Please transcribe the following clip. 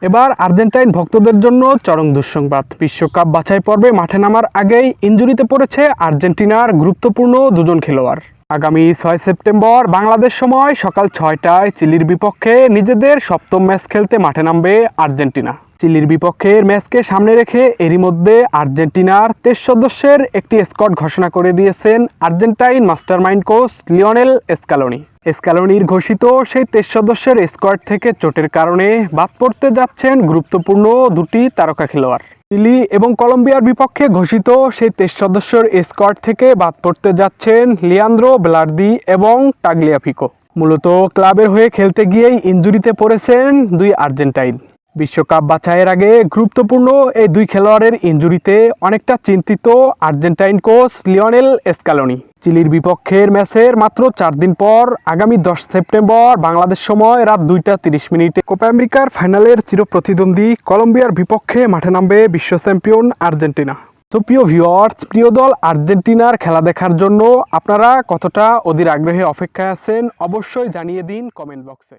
এবার আর্জেন্টাইন ভক্তদের জন্য চরম দুঃসংবাদ। বিশ্বকাপ বাছাই পর্বে মাঠে নামার আগেই ইনজুরিতে পড়েছে আর্জেন্টিনার গুরুত্বপূর্ণ দুজন খেলোয়াড়। আগামী 6 সেপ্টেম্বর বাংলাদেশ সময় সকাল 6টায় চিলির বিপক্ষে নিজেদের সপ্তম ম্যাচ খেলতে মাঠে নামবে আর্জেন্টিনা। চিলির বিপক্ষের ম্যাচকে সামনে রেখে এরই মধ্যে আর্জেন্টিনার 23 সদস্যের একটি স্কোয়াড ঘোষণা করে দিয়েছেন আর্জেন্টাইন মাস্টারমাইন্ড কোচ লিওনেল স্ক্যালোনির ঘোষিত সেই 23 সদস্যের স্কোয়াড থেকে চোটের কারণে বাদ পড়তে যাচ্ছেন গুরুত্বপূর্ণ দুটি তারকা খেলোয়াড়। চিলি এবং কলম্বিয়ার বিপক্ষে ঘোষিত সেই 23 সদস্যের স্কোয়াড থেকে বাদ পড়তে যাচ্ছেন লিয়ান্দ্রো বেলার্দি এবং টাগলিয়াফিকো। মূলত ক্লাবের হয়ে খেলতে গিয়েই ইনজুরিতে পড়েছেন দুই আর্জেন্টাইন। বিশ্বকাপ বাছাইয়ের আগে গুরুত্বপূর্ণ এই দুই খেলোয়াড়ের ইনজুরিতে অনেকটা চিন্তিত আর্জেন্টাইন কোচ লিওনেল স্ক্যালোনি। চিলির বিপক্ষের ম্যাচের মাত্র 4 দিন পর আগামী 10 সেপ্টেম্বর বাংলাদেশ সময় রাত 2:30 কোপা আমেরিকার ফাইনালের চিরপ্রতিদ্বন্দ্বী কলম্বিয়ার বিপক্ষে মাঠে নামবে বিশ্ব চ্যাম্পিয়ন আর্জেন্টিনা। তো প্রিয় ভিউয়ার্স, প্রিয় দল আর্জেন্টিনার খেলা দেখার জন্য আপনারা কতটা অধীর আগ্রহে অপেক্ষায় আছেন অবশ্যই জানিয়ে দিন কমেন্ট বক্সে।